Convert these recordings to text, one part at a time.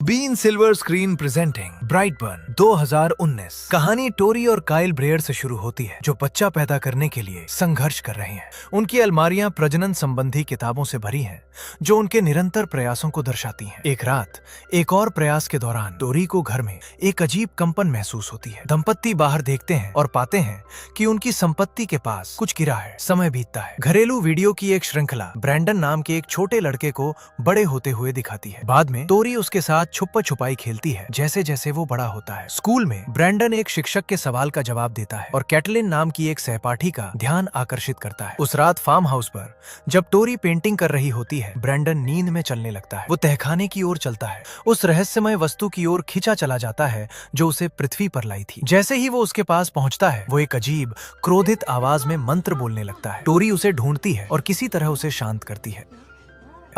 Been silver screen presenting Brightburn 2019। कहानी टोरी और Kyle ब्रेयर से शुरू होती है, जो बच्चा पैदा करने के लिए संघर्ष कर रहे हैं। उनकी अलमारियां प्रजनन संबंधी किताबों से भरी हैं, जो उनके निरंतर प्रयासों को दर्शाती हैं। एक रात एक और प्रयास के दौरान टोरी को घर में एक अजीब कंपन महसूस होती है। दंपत्ति बाहर देखते हैं और पाते हैं कि उनकी संपत्ति के पास कुछ गिरा है। समय बीतता है। घरेलू वीडियो की एक श्रृंखला ब्रैंडन नाम के एक छोटे लड़के को बड़े होते हुए दिखाती है। बाद में टोरी उसके साथ छुपा छुपाई खेलती है जैसे जैसे वो बड़ा होता है। स्कूल में ब्रैंडन एक शिक्षक के सवाल का जवाब देता है और कैटलिन नाम की एक सहपाठी का ध्यान आकर्षित करता है। उस रात फार्म हाउस पर जब टोरी पेंटिंग कर रही होती है, ब्रैंडन नींद में चलने लगता है। वो तहखाने की ओर चलता है, उस रहस्यमय वस्तु की ओर खींचा चला जाता है जो उसे पृथ्वी पर लाई थी। जैसे ही वो उसके पास पहुंचता है, वो एक अजीब क्रोधित आवाज में मंत्र बोलने लगता है। टोरी उसे ढूंढती है और किसी तरह उसे शांत करती है।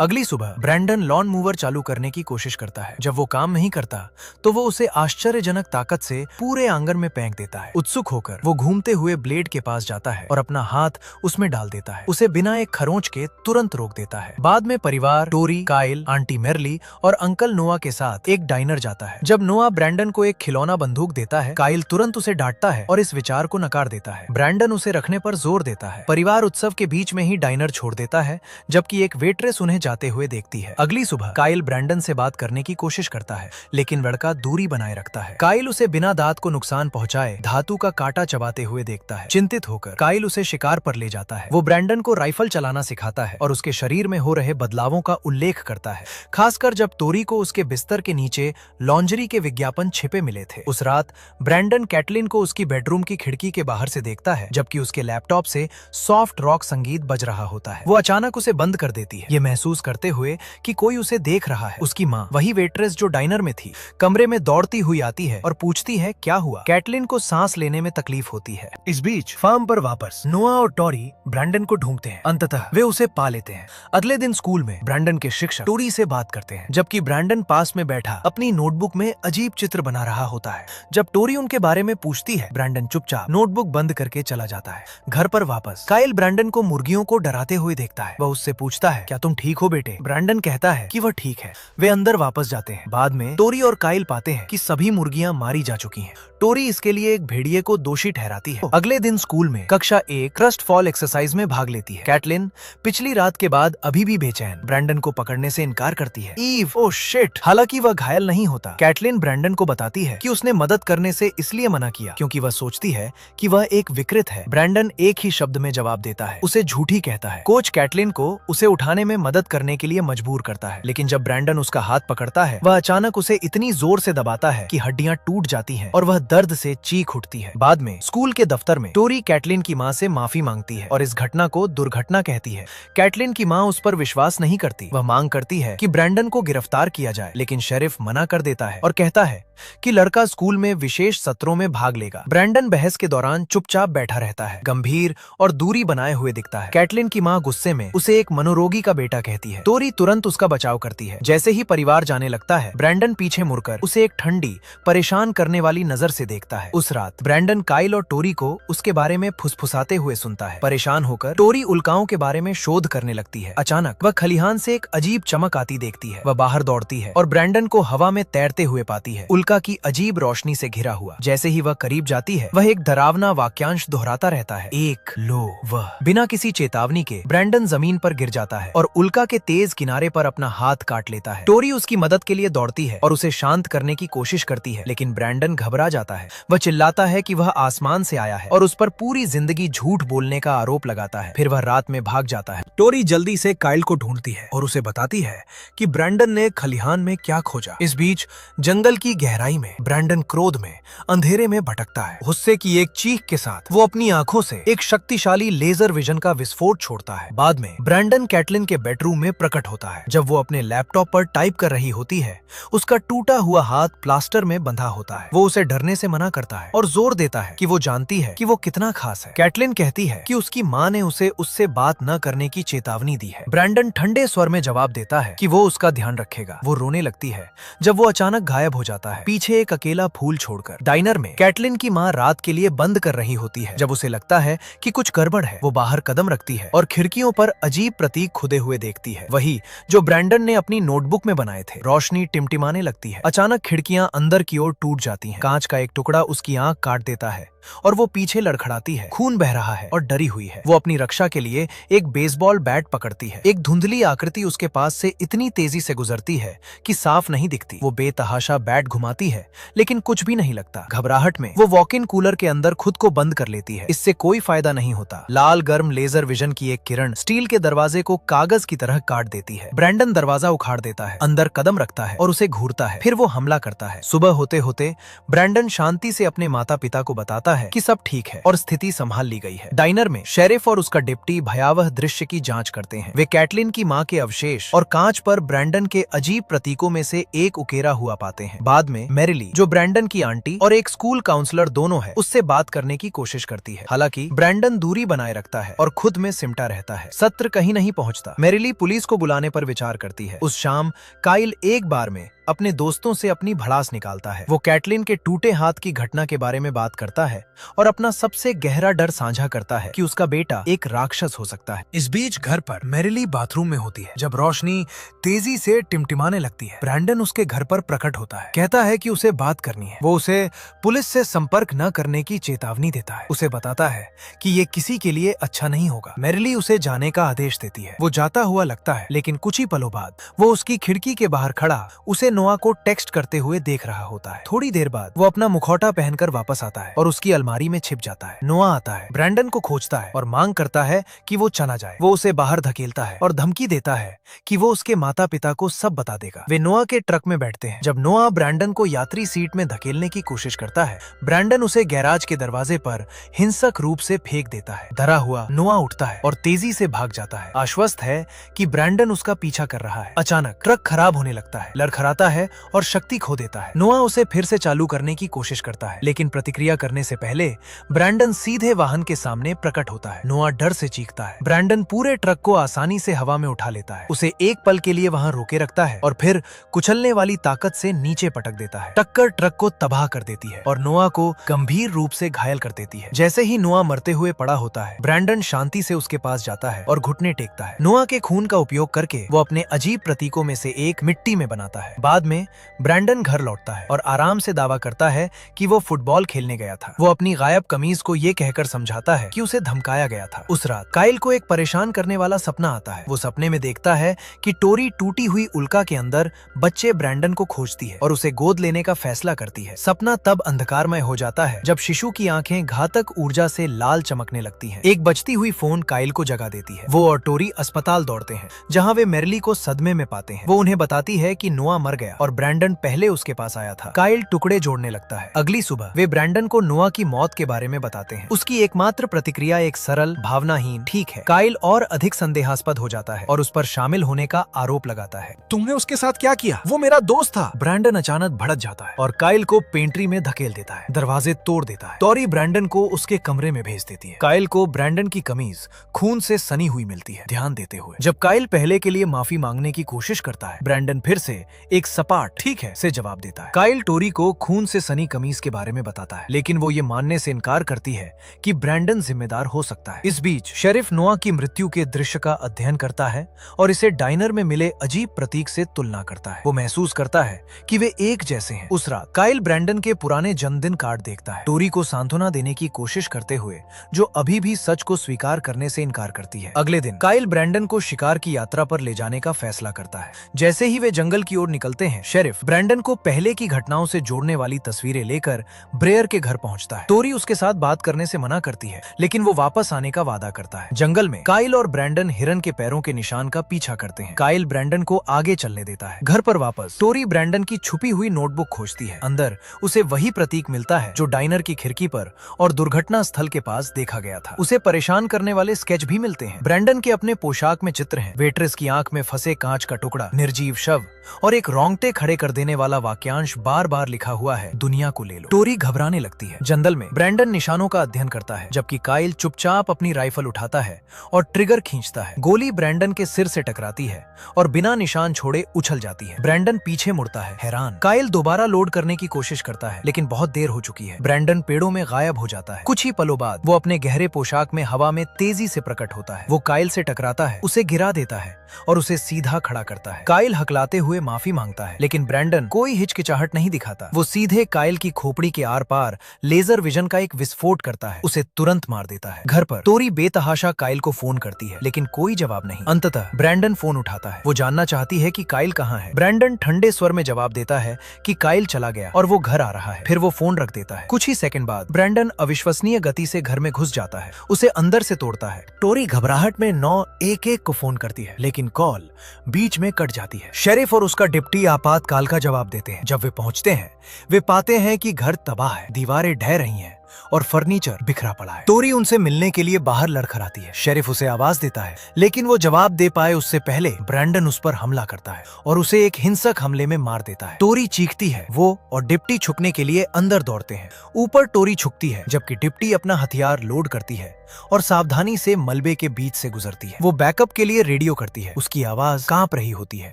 अगली सुबह ब्रैंडन लॉन मूवर चालू करने की कोशिश करता है। जब वो काम नहीं करता तो वो उसे आश्चर्यजनक ताकत से पूरे आंगन में फेंक देता है। उत्सुक होकर वो घूमते हुए ब्लेड के पास जाता है और अपना हाथ उसमें डाल देता है। उसे बिना एक खरोंच के तुरंत रोक देता है। बाद में परिवार टोरी, काइल, आंटी मेरली और अंकल नोआ के साथ एक डाइनर जाता है। जब नोआ ब्रैंडन को एक खिलौना बंदूक देता है, काइल तुरंत उसे डांटता है और इस विचार को नकार देता है। ब्रैंडन उसे रखने पर जोर देता है। परिवार उत्सव के बीच में ही डाइनर छोड़ देता है, जबकि एक वेट्रेस उन्हें जाते हुए देखती है। अगली सुबह काइल ब्रैंडन से बात करने की कोशिश करता है, लेकिन लड़का दूरी बनाए रखता है। काइल उसे बिना दांत को नुकसान पहुंचाए धातु का कांटा चबाते हुए देखता है। चिंतित होकर काइल उसे शिकार पर ले जाता है। वो ब्रैंडन को राइफल चलाना सिखाता है और उसके शरीर में हो रहे बदलावों का उल्लेख करता है, खासकर जब टोरी को उसके बिस्तर के नीचे लॉन्ड्री के विज्ञापन छिपे मिले थे। उस रात ब्रैंडन कैटलिन को उसकी बेडरूम की खिड़की के बाहर से देखता है, जबकि उसके लैपटॉप से सॉफ्ट रॉक संगीत बज रहा होता है। वो अचानक उसे बंद कर देती है, ये महसूस करते हुए कि कोई उसे देख रहा है। उसकी माँ, वही वेट्रेस जो डाइनर में थी, कमरे में दौड़ती हुई आती है और पूछती है क्या हुआ। कैटलिन को सांस लेने में तकलीफ होती है। इस बीच फार्म पर वापस नोआ और टोरी ब्रैंडन को ढूंढते हैं। अंततः वे उसे पा लेते हैं। अगले दिन स्कूल में ब्रैंडन के शिक्षक टोरी से बात करते हैं, जबकि ब्रैंडन पास में बैठा अपनी नोटबुक में अजीब चित्र बना रहा होता है। जब टोरी उनके बारे में पूछती है, ब्रैंडन चुपचाप नोटबुक बंद करके चला जाता है। घर पर वापस काइल ब्रैंडन को मुर्गियों को डराते हुए देखता है। वह उससे पूछता है क्या तुम ठीक हो बेटे। ब्रैंडन कहता है कि वह ठीक है। वे अंदर वापस जाते हैं। बाद में टोरी और काइल पाते हैं कि सभी मुर्गियां मारी जा चुकी हैं। टोरी इसके लिए एक भेड़िए को दोषी ठहराती है। अगले दिन स्कूल में कक्षा 1 क्रस्ट फॉल एक्सरसाइज में भाग लेती है। कैटलिन पिछली रात के बाद अभी भी बेचैन ब्रैंडन को पकड़ने से इनकार करती है। Ew, oh shit. हालांकि वह घायल नहीं होता। कैटलिन ब्रैंडन को बताती है कि उसने मदद करने से इसलिए मना किया क्योंकि वह सोचती है कि वह एक विकृत है। ब्रैंडन एक ही शब्द में जवाब देता है, उसे झूठी कहता है। कोच कैटलिन को उसे उठाने में मदद करने के लिए मजबूर करता है, लेकिन जब ब्रैंडन उसका हाथ पकड़ता है, वह अचानक उसे इतनी जोर से दबाता है कि हड्डियां टूट जाती हैं और वह दर्द से चीख उठती है। बाद में स्कूल के दफ्तर में टोरी कैटलिन की मां से माफी मांगती है और इस घटना को दुर्घटना कहती है। कैटलिन की मां उस पर विश्वास नहीं करती। वह मांग करती है कि ब्रैंडन को गिरफ्तार किया जाए, लेकिन शेरिफ मना कर देता है और कहता है कि लड़का स्कूल में विशेष सत्रों में भाग लेगा। ब्रैंडन बहस के दौरान चुपचाप बैठा रहता है, गंभीर और दूरी बनाए हुए दिखता है। कैटलिन की मां गुस्से में उसे एक मनोरोगी का बेटा कहती है। टोरी तुरंत उसका बचाव करती है। जैसे ही परिवार जाने लगता है, ब्रैंडन पीछे मुड़कर उसे एक ठंडी, परेशान करने वाली नजर से देखता है। उस रात ब्रैंडन काइल और टोरी को उसके बारे में फुसफुसाते हुए सुनता है। परेशान होकर टोरी उल्काओं के बारे में शोध करने लगती है। अचानक वह खलिहान से एक अजीब चमक आती देखती है। वह बाहर दौड़ती है और ब्रैंडन को हवा में तैरते हुए पाती है, उल्का की अजीब रोशनी से घिरा हुआ। जैसे ही वह करीब जाती है, वह एक डरावना वाक्यांश दोहराता रहता है, एक लो वह। बिना किसी चेतावनी के ब्रैंडन जमीन पर गिर जाता है और उल्का के तेज किनारे पर अपना हाथ काट लेता है। टोरी उसकी मदद के लिए दौड़ती है और उसे शांत करने की कोशिश करती है, लेकिन ब्रैंडन घबरा जाता है। वह चिल्लाता है कि वह आसमान से आया है और उस पर पूरी जिंदगी झूठ बोलने का आरोप लगाता है। फिर वह रात में भाग जाता है। टोरी जल्दी से काइल को ढूंढती है और उसे बताती है कि ब्रैंडन ने खलिहान में क्या खोजा। इस बीच जंगल की गहराई में ब्रैंडन क्रोध में अंधेरे में भटकता है। गुस्से की एक चीख के साथ वो अपनी आंखों से एक शक्तिशाली लेजर विजन का विस्फोट छोड़ता है। बाद में ब्रैंडन कैटलिन के बेडरूम में प्रकट होता है। जब वो अपने लैपटॉप पर टाइप कर रही होती है, उसका टूटा हुआ हाथ प्लास्टर में बंधा होता है। वो उसे डरने से मना करता है और जोर देता है कि वो जानती है कि वो कितना खास है। कैटलिन कहती है कि उसकी माँ ने उसे उससे बात न करने की चेतावनी दी है। ब्रैंडन ठंडे स्वर में जवाब देता है कि वो उसका ध्यान रखेगा। वो रोने लगती है जब वो अचानक गायब हो जाता है। है, पीछे एक अकेला फूल छोड़कर। डाइनर में कैटलिन की माँ रात के लिए बंद कर रही होती है। जब उसे लगता है कि कुछ गड़बड़ है, वो बाहर कदम रखती है और खिड़कियों पर अजीब प्रतीक खुदे हुए देखती है, वही जो ब्रैंडन ने अपनी नोटबुक में बनाए थे। रोशनी टिमटिमाने लगती है। अचानक खिड़कियां अंदर की ओर टूट जाती हैं। कांच का एक टुकड़ा उसकी आंख काट देता है और वो पीछे लड़खड़ाती है। खून बह रहा है और डरी हुई है। वो अपनी रक्षा के लिए एक बेसबॉल बैट पकड़ती है। एक धुंधली आकृति उसके पास से इतनी तेजी से गुजरती है कि साफ नहीं दिखती। वो बेतहाशा बैट घुमाती है लेकिन कुछ भी नहीं लगता। घबराहट में वो वॉक इन कूलर के अंदर खुद को बंद कर लेती है। इससे कोई फायदा नहीं होता। लाल गर्म लेजर विजन की एक किरण स्टील के दरवाजे को कागज की तरह काट देती है। ब्रैंडन दरवाजा उखाड़ देता है, अंदर कदम रखता है और उसे घूरता है। फिर वो हमला करता है। सुबह होते होते ब्रैंडन शांति से अपने माता पिता को बताता है कि सब ठीक है और स्थिति संभाल ली गई है। डाइनर में शेरिफ और उसका डिप्टी भयावह दृश्य की जांच करते हैं। वे कैटलिन की मां के अवशेष और कांच पर ब्रैंडन के अजीब प्रतीकों में से एक उकेरा हुआ पाते हैं। बाद में मैरिली, जो ब्रैंडन की आंटी और एक स्कूल काउंसलर दोनों है, उससे बात करने की कोशिश करती है। हालांकि ब्रैंडन दूरी बनाए रखता है और खुद में सिमटा रहता है। सत्र कहीं नहीं पहुंचता। मैरिली पुलिस को बुलाने पर विचार करती है। उस शाम काइल एक बार में अपने दोस्तों से अपनी भड़ास निकालता है। वो कैटलिन के टूटे हाथ की घटना के बारे में बात करता है और अपना सबसे गहरा डर साझा करता है कि उसका बेटा एक राक्षस हो सकता है। इस बीच घर पर मैरिली बाथरूम में होती है जब रोशनी तेजी से टिमटिमाने लगती है। ब्रैंडन उसके घर पर प्रकट होता है, कहता है कि उसे बात करनी है। वो उसे पुलिस से संपर्क न करने की चेतावनी देता है। उसे बताता है कि ये किसी के लिए अच्छा नहीं होगा। मैरिली उसे जाने का आदेश देती है। वो जाता हुआ लगता है लेकिन कुछ ही पलों बाद वो उसकी खिड़की के बाहर खड़ा उसे नोआ को टेक्स्ट करते हुए देख रहा होता है। थोड़ी देर बाद वो अपना मुखौटा पहनकर वापस आता है और उसकी अलमारी में छिप जाता है। नोआ आता है, ब्रैंडन को खोजता है और मांग करता है कि वो चला जाए। वो उसे बाहर धकेलता है और धमकी देता है कि वो उसके माता पिता को सब बता देगा। वे नोआ के ट्रक में बैठते हैं। जब नोआ ब्रैंडन को यात्री सीट में धकेलने की कोशिश करता है, ब्रैंडन उसे गैराज के दरवाजे पर हिंसक रूप से फेंक देता है। डरा हुआ नोआ उठता है और तेजी से भाग जाता है, आश्वस्त है कि ब्रैंडन उसका पीछा कर रहा है। अचानक ट्रक खराब होने लगता है, लड़खड़ाता है और शक्ति खो देता है। नोआ उसे फिर से चालू करने की कोशिश करता है लेकिन प्रतिक्रिया करने से पहले ब्रैंडन सीधे वाहन के सामने प्रकट होता है। नोआ डर से चीखता है। ब्रैंडन पूरे ट्रक को आसानी से हवा में उठा लेता है, उसे एक पल के लिए वहां रोके रखता है और फिर कुचलने वाली ताकत से नीचे पटक देता है। टक्कर ट्रक को तबाह कर देती है और नोआ को गंभीर रूप से घायल कर देती है। जैसे ही नोआ मरते हुए पड़ा होता है, ब्रैंडन शांति से उसके पास जाता है और घुटने टेकता है। नोआ के खून का उपयोग करके वो अपने अजीब प्रतीकों में से एक मिट्टी में बनाता है। बाद में ब्रैंडन घर लौटता है और आराम से दावा करता है कि वो फुटबॉल खेलने गया था। वो अपनी गायब कमीज को ये कहकर समझाता है कि उसे धमकाया गया था। उस रात काइल को एक परेशान करने वाला सपना आता है। वो सपने में देखता है कि टोरी टूटी हुई उल्का के अंदर बच्चे ब्रैंडन को खोजती है और उसे गोद लेने का फैसला करती है। सपना तब अंधकारमय हो जाता है जब शिशु की आंखें घातक ऊर्जा से लाल चमकने लगती हैं। एक बजती हुई फोन काइल को जगा देती है। वो और टोरी अस्पताल दौड़ते हैं जहाँ वे मैरिली को सदमे में पाते हैं। वो उन्हें बताती है कि नोआ मर गया और ब्रैंडन पहले उसके पास आया था। काइल टुकड़े जोड़ने लगता है। अगली सुबह वे ब्रैंडन को नोआ की मौत के बारे में बताते हैं। उसकी एकमात्र प्रतिक्रिया एक सरल, भावनाहीन ठीक है। काइल और अधिक संदेहास्पद हो जाता है और उस पर शामिल होने का आरोप लगाता है। तुमने उसके साथ क्या किया? वो मेरा दोस्त था। ब्रैंडन अचानक भड़क जाता है और काइल को पेंट्री में धकेल देता है, दरवाजे तोड़ देता है। टोरी ब्रैंडन को उसके कमरे में भेज देती है। काइल को ब्रैंडन की कमीज खून से सनी हुई मिलती है। ध्यान देते हुए जब काइल पहले के लिए माफी मांगने की कोशिश करता है, ब्रैंडन फिर से एक सपाट ठीक है से जवाब देता है। काइल टोरी को खून से सनी कमीज के बारे में बताता है लेकिन वो ये मानने से इनकार करती है कि ब्रैंडन जिम्मेदार हो सकता है। इस बीच शेरिफ नोआ की मृत्यु के दृश्य का अध्ययन करता है और इसे डाइनर में मिले अजीब प्रतीक से तुलना करता है। वो महसूस करता है कि वे एक जैसे हैं। उस रात काइल ब्रैंडन के पुराने जन्मदिन कार्ड देखता है, टोरी को सांत्वना देने की कोशिश करते हुए, जो अभी भी सच को स्वीकार करने से इनकार करती है। अगले दिन काइल ब्रैंडन को शिकार की यात्रा पर ले जाने का फैसला करता है। जैसे ही वे जंगल की ओर निकलते हैं, शेरिफ ब्रैंडन को पहले की घटनाओं से जोड़ने वाली तस्वीरें लेकर ब्रेयर के घर पहुंचता है। टोरी उसके साथ बात करने से मना करती है लेकिन वो वापस आने का वादा करता है। जंगल में काइल और ब्रैंडन हिरन के पैरों के निशान का पीछा करते हैं। काइल ब्रैंडन को आगे चलने देता है। घर पर वापस टोरी ब्रैंडन की छुपी हुई नोटबुक खोजती है। अंदर उसे वही प्रतीक मिलता है जो डाइनर की खिड़की पर और दुर्घटना स्थल के पास देखा गया था। उसे परेशान करने वाले स्केच भी मिलते हैं। ब्रैंडन के अपने पोशाक में चित्र हैं, वेट्रेस की आंख में फंसे कांच का टुकड़ा, निर्जीव शव और एक रॉन्ग रोंगटे खड़े कर देने वाला वाक्यांश बार बार लिखा हुआ है, दुनिया को ले लो। टोरी घबराने लगती है। जंगल में ब्रैंडन निशानों का अध्ययन करता है, जबकि काइल चुपचाप अपनी राइफल उठाता है और ट्रिगर खींचता है। गोली ब्रैंडन के सिर से टकराती है और बिना निशान छोड़े उछल जाती है। ब्रैंडन पीछे मुड़ता है, हैरान। काइल दोबारा लोड करने की कोशिश करता है, लेकिन बहुत देर हो चुकी है। ब्रैंडन पेड़ों में गायब हो जाता है। कुछ ही पलों बाद वो अपने गहरे पोशाक में हवा में तेजी से प्रकट होता है। वो काइल से टकराता है, उसे गिरा देता है और उसे सीधा खड़ा करता है। काइल हकलाते हुए माफी मांगता है, लेकिन ब्रैंडन कोई हिचकिचाहट नहीं दिखाता। वो सीधे काइल की खोपड़ी के आर पार लेजर विजन का एक विस्फोट करता है, उसे तुरंत मार देता है। घर पर टोरी बेतहाशा काइल को फोन करती है, लेकिन कोई जवाब नहीं। अंततः ब्रैंडन फोन उठाता है। वो जानना चाहती है कि काइल कहाँ है। ब्रैंडन ठंडे स्वर में जवाब देता है कि काइल चला गया और वो घर आ रहा है। फिर वो फोन रख देता है। कुछ ही सेकंड बाद ब्रैंडन अविश्वसनीय गति से घर में घुस जाता है, उसे अंदर से तोड़ता है। टोरी घबराहट में 911 को फोन करती है, लेकिन कॉल बीच में कट जाती है। शेरिफ और उसका डिप्टी आपातकाल का जवाब देते हैं। जब वे पहुंचते हैं, वे पाते हैं कि घर तबाह है, दीवारें ढह रही हैं और फर्नीचर बिखरा पड़ा है। टोरी उनसे मिलने के लिए बाहर लड़खड़ाती है। शेरिफ उसे आवाज देता है, लेकिन वो जवाब दे पाए उससे पहले ब्रैंडन उस पर हमला करता है और उसे एक हिंसक हमले में मार देता है। टोरी चीखती है। वो और डिप्टी छुपने के लिए अंदर दौड़ते हैं। ऊपर टोरी छुपती है, जबकि डिप्टी अपना हथियार लोड करती है और सावधानी से मलबे के बीच से गुजरती है। वो बैकअप के लिए रेडियो करती है। उसकी आवाज कांप रही होती है।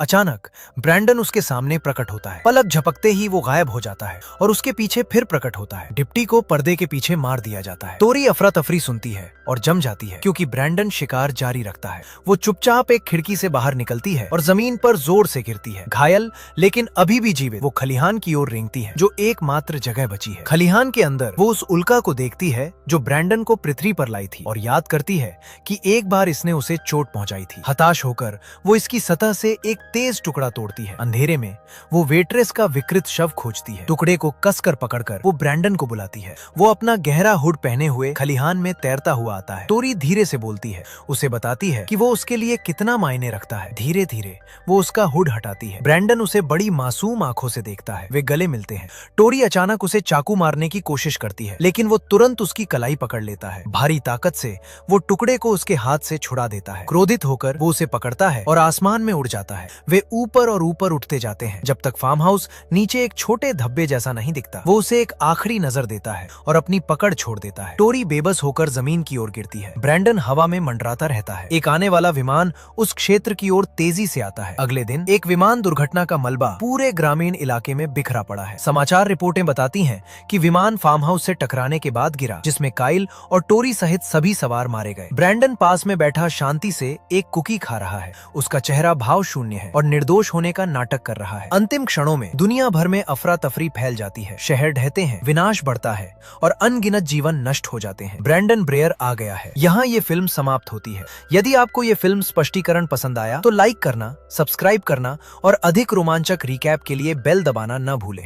अचानक ब्रैंडन उसके सामने प्रकट होता है। पलक झपकते ही वो गायब हो जाता है और उसके पीछे फिर प्रकट होता है। डिप्टी को पर्दे के पीछे मार दिया जाता है। टोरी अफरा तफरी सुनती है और जम जाती है, क्योंकि ब्रैंडन शिकार जारी रखता है। वो चुपचाप एक खिड़की से बाहर निकलती है और जमीन पर जोर से गिरती है, घायल लेकिन अभी भी जीवित। वो खलिहान की ओर रेंगती है, जो एकमात्र जगह बची है। खलिहान के अंदर वो उस उल्का को देखती है जो ब्रैंडन को पृथ्वी पर लाई थी, और याद करती है कि एक बार इसने उसे चोट पहुंचाई थी। हताश होकर वो इसकी सतह से एक तेज टुकड़ा तोड़ती है। अंधेरे में वो वेट्रेस का विकृत शव खोजती है। टुकड़े को कसकर पकड़कर वो ब्रैंडन को बुलाती है। वो अपना गहरा हुड पहने हुए खलिहान में तैरता हुआ आता है। टोरी धीरे से बोलती है, उसे बताती है कि वो उसके लिए कितना मायने रखता है। धीरे धीरे वो उसका हुड हटाती है। ब्रैंडन उसे बड़ी मासूम आंखों से देखता है। वे गले मिलते हैं। टोरी अचानक उसे चाकू मारने की कोशिश करती है, लेकिन वो तुरंत उसकी कलाई पकड़ लेता है। भारी ताकत से वो टुकड़े को उसके हाथ से छुड़ा देता है। क्रोधित होकर वो उसे पकड़ता है और आसमान में उड़ जाता है। वे ऊपर और ऊपर उठते जाते हैं, जब तक फार्म हाउस नीचे एक छोटे धब्बे जैसा नहीं दिखता। वो उसे एक आखिरी नजर देता है और अपनी पकड़ छोड़ देता है। टोरी बेबस होकर जमीन की ओर गिरती है। ब्रैंडन हवा में मंडराता रहता है। एक आने वाला विमान उस क्षेत्र की ओर तेजी से आता है। अगले दिन एक विमान दुर्घटना का मलबा पूरे ग्रामीण इलाके में बिखरा पड़ा है। समाचार रिपोर्टें बताती हैं कि विमान फार्म हाउस से टकराने के बाद गिरा, जिसमें काइल और टोरी सहित सभी सवार मारे गए। ब्रैंडन पास में बैठा शांति से एक कुकी खा रहा है। उसका चेहरा भाव शून्य है और निर्दोष होने का नाटक कर रहा है। अंतिम क्षणों में दुनिया भर में अफरा तफरी फैल जाती है। शहर ढहते हैं, विनाश बढ़ता है और अनगिनत जीवन नष्ट हो जाते हैं। ब्रैंडन ब्रेयर आ गया है। यहाँ ये फिल्म समाप्त होती है। यदि आपको ये फिल्म स्पष्टीकरण पसंद आया तो लाइक करना, सब्सक्राइब करना और अधिक रोमांचक रिकैप के लिए बेल दबाना न भूलें।